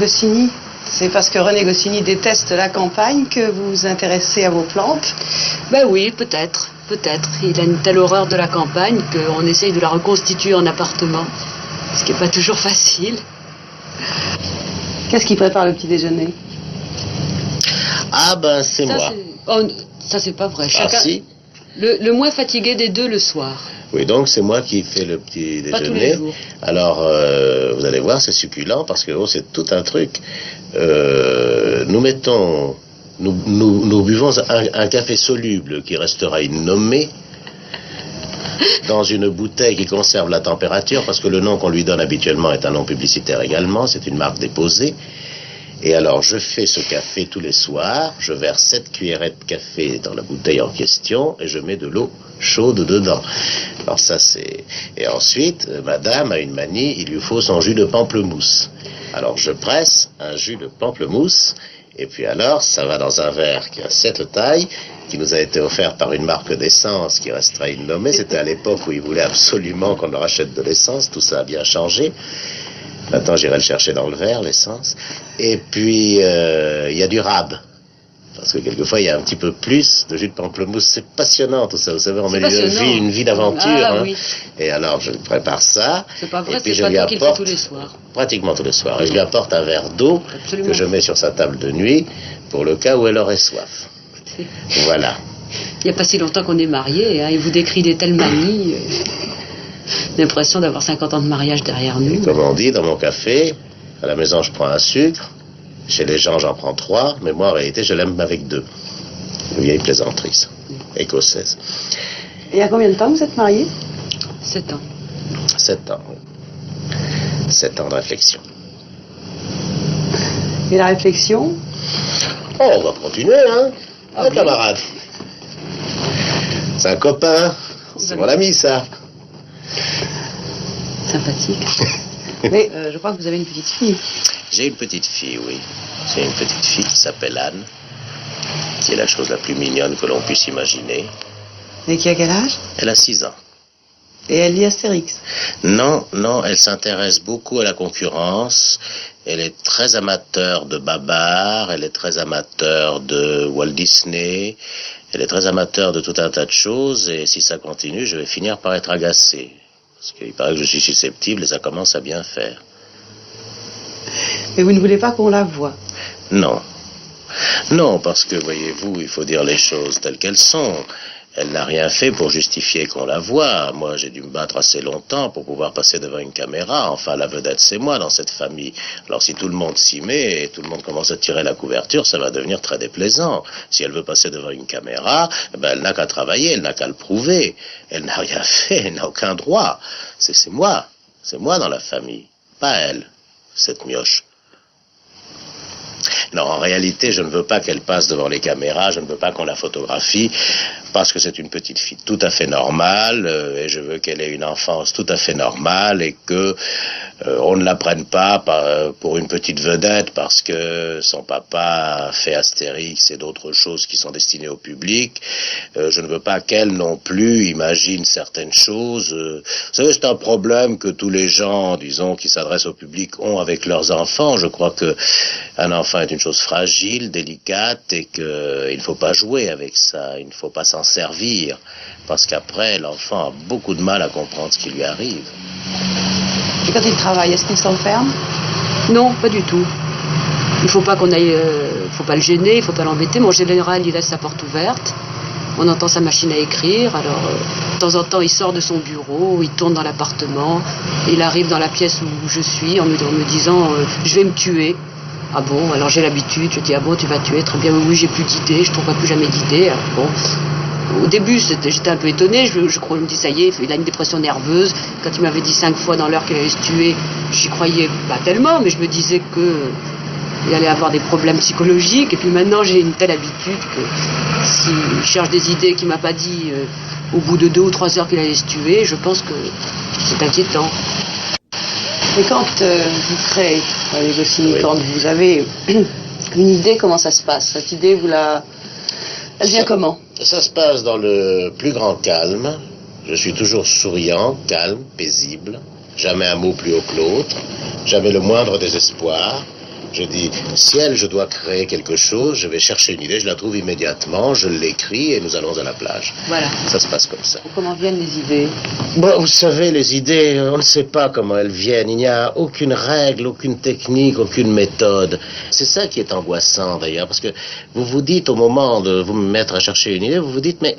Goscinny, c'est parce que René Goscinny déteste la campagne que vous vous intéressez à vos plantes? Ben oui, peut-être. Il a une telle horreur de la campagne qu'on essaye de la reconstituer en appartement. Ce qui n'est pas toujours facile. Qu'est-ce qui prépare le petit déjeuner? Ah ben, c'est moi. Oh, ça, c'est pas vrai. Ah si. Le moins fatigué des deux le soir. Oui, donc c'est moi qui fais le petit déjeuner. Pas tous les jours. Alors, vous allez voir, c'est succulent parce que c'est tout un truc. Nous buvons un café soluble qui restera innommé dans une bouteille qui conserve la température parce que le nom qu'on lui donne habituellement est un nom publicitaire également, c'est une marque déposée. Et alors, je fais ce café tous les soirs, je verse 7 cuillerées de café dans la bouteille en question et je mets de l'eau chaude dedans. Alors ça, c'est... Et ensuite, madame a une manie, il lui faut son jus de pamplemousse. Alors, je presse un jus de pamplemousse et puis alors, ça va dans un verre qui a cette taille, qui nous a été offert par une marque d'essence qui restera innommée. C'était à l'époque où il voulait absolument qu'on leur achète de l'essence, tout ça a bien changé. Maintenant, j'irai le chercher dans le verre, l'essence. Et puis, il y a du rab. Parce que quelquefois, il y a un petit peu plus de jus de pamplemousse. C'est passionnant, tout ça. Vous savez, on met une vie d'aventure. Ah, oui. Et alors, je prépare ça. C'est pas vrai, et puis c'est pas toi qui le fais tous les soirs. Pratiquement tous les soirs. Et je lui apporte un verre d'eau que je mets sur sa table de nuit pour le cas où elle aurait soif. Voilà. Il n'y a pas si longtemps qu'on est mariés. Hein, il vous décrit des telles manies. L'impression d'avoir 50 ans de mariage derrière nous. Et comme on dit, dans mon café, à la maison, je prends un sucre. Chez les gens, j'en prends 3. Mais moi, en réalité, je l'aime avec 2. Une vieille plaisanterie, écossaise. Et il y a combien de temps vous êtes mariés? 7 ans. 7 ans, oui. 7 ans de réflexion. Et la réflexion? Oh, on va continuer, hein, un camarade. C'est un copain. C'est mon ami, ça. Sympathique. Mais je crois que vous avez une petite fille. J'ai une petite fille, oui. J'ai une petite fille qui s'appelle Anne, qui est la chose la plus mignonne que l'on puisse imaginer. Et qui a quel âge? Elle a 6 ans. Et elle lit Astérix? Non, elle s'intéresse beaucoup à la concurrence. Elle est très amateur de Babar, elle est très amateur de Walt Disney, elle est très amateur de tout un tas de choses, et si ça continue, je vais finir par être agacé. Parce qu'il paraît que je suis susceptible et ça commence à bien faire. Mais vous ne voulez pas qu'on la voie? Non. Non, parce que, voyez-vous, il faut dire les choses telles qu'elles sont. Elle n'a rien fait pour justifier qu'on la voie. Moi, j'ai dû me battre assez longtemps pour pouvoir passer devant une caméra. Enfin, la vedette, c'est moi dans cette famille. Alors, si tout le monde s'y met et tout le monde commence à tirer la couverture, ça va devenir très déplaisant. Si elle veut passer devant une caméra, elle n'a qu'à travailler, elle n'a qu'à le prouver. Elle n'a rien fait, elle n'a aucun droit. C'est moi. C'est moi dans la famille. Pas elle, cette mioche. Non, en réalité, je ne veux pas qu'elle passe devant les caméras, je ne veux pas qu'on la photographie, parce que c'est une petite fille tout à fait normale, et je veux qu'elle ait une enfance tout à fait normale, et que on ne la prenne pas pour une petite vedette, parce que son papa a fait Astérix et d'autres choses qui sont destinées au public. Je ne veux pas qu'elle non plus imagine certaines choses. Vous savez, c'est un problème que tous les gens, disons, qui s'adressent au public ont avec leurs enfants. Je crois que un enfant est une chose fragile, délicate, et qu'il ne faut pas jouer avec ça, il ne faut pas s'en servir, parce qu'après, l'enfant a beaucoup de mal à comprendre ce qui lui arrive. Et quand il travaille, est-ce qu'il s'enferme? Non, pas du tout. Il faut pas qu'on aille, faut pas le gêner, il faut pas l'embêter. Mon général, il laisse sa porte ouverte. On entend sa machine à écrire, alors de temps en temps il sort de son bureau, il tourne dans l'appartement, il arrive dans la pièce où je suis en me disant je vais me tuer. Ah bon, alors j'ai l'habitude, je dis ah bon tu vas tuer, très bien, oui j'ai plus d'idées, je trouverai plus jamais d'idées. Alors bon, au début j'étais un peu étonné, je me dis ça y est, il a une dépression nerveuse. Quand il m'avait dit 5 fois dans l'heure qu'il allait se tuer, j'y croyais pas tellement, mais je me disais que il allait avoir des problèmes psychologiques. Et puis maintenant j'ai une telle habitude que s'il cherche des idées qu'il m'a pas dit au bout de 2 ou 3 heures qu'il allait se tuer, je pense que c'est inquiétant. Et quand vous créez les Goscinny, oui, quand vous avez une idée, comment ça se passe? Cette idée, elle vient comment? Ça se passe dans le plus grand calme. Je suis toujours souriant, calme, paisible. Jamais un mot plus haut que l'autre. Jamais le moindre désespoir. Je dis, ciel, je dois créer quelque chose, je vais chercher une idée, je la trouve immédiatement, je l'écris et nous allons à la plage. Voilà. Ça se passe comme ça. Comment viennent les idées? Bon, vous savez, les idées, on ne sait pas comment elles viennent. Il n'y a aucune règle, aucune technique, aucune méthode. C'est ça qui est angoissant d'ailleurs, parce que vous vous dites au moment de vous mettre à chercher une idée, vous vous dites, mais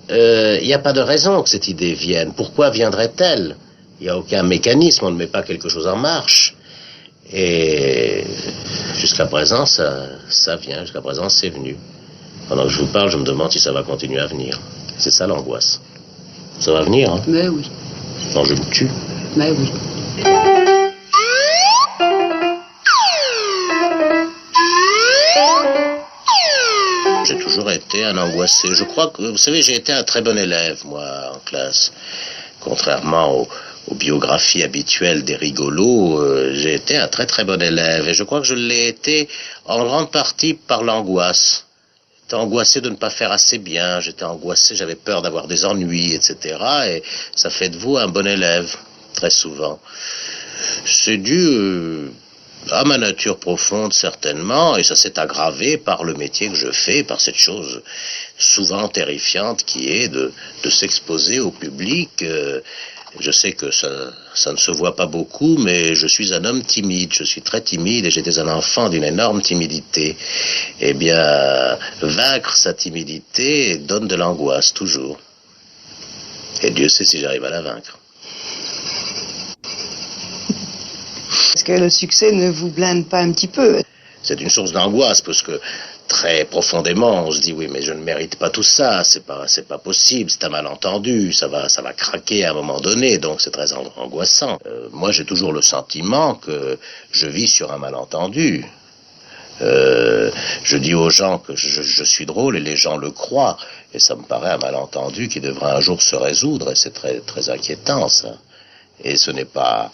il n'y a pas de raison que cette idée vienne. Pourquoi viendrait-elle? Il n'y a aucun mécanisme, on ne met pas quelque chose en marche. Et jusqu'à présent, ça vient, jusqu'à présent, c'est venu. Pendant que je vous parle, je me demande si ça va continuer à venir. C'est ça l'angoisse. Ça va venir, hein? Mais oui. Non, je me tue. Mais oui. J'ai toujours été un angoissé. Je crois que, vous savez, j'ai été un très bon élève, moi, en classe. Contrairement aux biographies habituelles des rigolos, j'ai été un très très bon élève. Et je crois que je l'ai été en grande partie par l'angoisse. J'étais angoissé de ne pas faire assez bien, j'étais angoissé, j'avais peur d'avoir des ennuis, etc. Et ça fait de vous un bon élève, très souvent. C'est dû à ma nature profonde, certainement, et ça s'est aggravé par le métier que je fais, par cette chose souvent terrifiante qui est de s'exposer au public. Je sais que ça ne se voit pas beaucoup, mais je suis un homme timide, je suis très timide et j'étais un enfant d'une énorme timidité. Eh bien, vaincre sa timidité donne de l'angoisse, toujours. Et Dieu sait si j'arrive à la vaincre. Est-ce que le succès ne vous blinde pas un petit peu? C'est une source d'angoisse, parce que très profondément, on se dit, oui, mais je ne mérite pas tout ça, c'est pas possible, c'est un malentendu, ça va craquer à un moment donné, donc c'est très angoissant. Moi, j'ai toujours le sentiment que je vis sur un malentendu. Je dis aux gens que je suis drôle et les gens le croient, et ça me paraît un malentendu qui devrait un jour se résoudre, et c'est très, très inquiétant, ça. Et ce n'est pas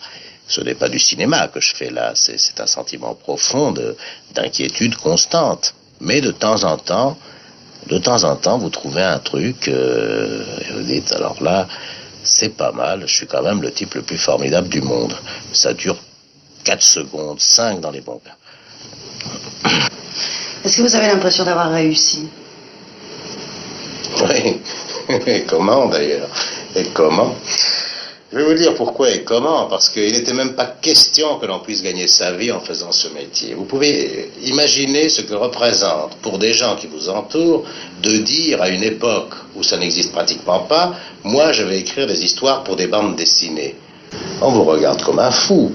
du cinéma que je fais là, c'est un sentiment profond d'inquiétude constante. Mais de temps en temps, vous trouvez un truc, et vous dites, alors là, c'est pas mal, je suis quand même le type le plus formidable du monde. Ça dure 4 secondes, 5 dans les bons cas. Est-ce que vous avez l'impression d'avoir réussi? Oui, et comment d'ailleurs? Et comment? Je vais vous dire pourquoi et comment, parce qu'il n'était même pas question que l'on puisse gagner sa vie en faisant ce métier. Vous pouvez imaginer ce que représente pour des gens qui vous entourent de dire à une époque où ça n'existe pratiquement pas, moi je vais écrire des histoires pour des bandes dessinées. On vous regarde comme un fou.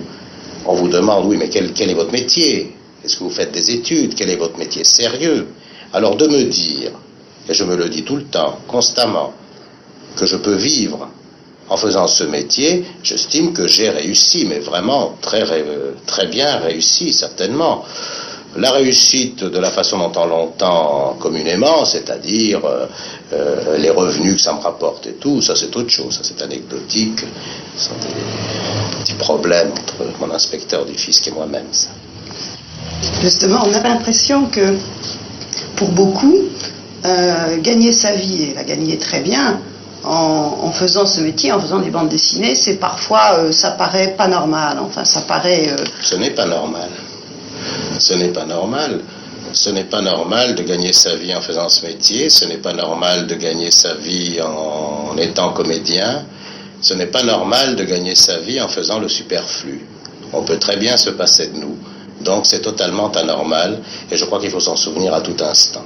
On vous demande, oui, mais quel est votre métier? Est-ce que vous faites des études? Quel est votre métier sérieux? Alors de me dire, et je me le dis tout le temps, constamment, que je peux vivre en faisant ce métier, j'estime que j'ai réussi, mais vraiment très, très bien réussi, certainement. La réussite de la façon dont on l'entend communément, c'est-à-dire les revenus que ça me rapporte et tout, ça c'est autre chose, ça c'est anecdotique, ce sont des petits problèmes entre mon inspecteur du fisc et moi-même, ça. Justement, on a l'impression que pour beaucoup, gagner sa vie, et la gagner très bien, en faisant ce métier, en faisant des bandes dessinées, c'est parfois, ça paraît pas normal, enfin ça paraît... Ce n'est pas normal. Ce n'est pas normal. Ce n'est pas normal de gagner sa vie en faisant ce métier, ce n'est pas normal de gagner sa vie en étant comédien, ce n'est pas normal de gagner sa vie en faisant le superflu. On peut très bien se passer de nous, donc c'est totalement anormal, et je crois qu'il faut s'en souvenir à tout instant.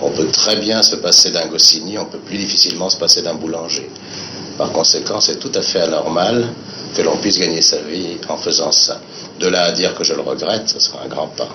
On peut très bien se passer d'un Goscinny, on peut plus difficilement se passer d'un boulanger. Par conséquent, c'est tout à fait anormal que l'on puisse gagner sa vie en faisant ça. De là à dire que je le regrette, ce sera un grand pas.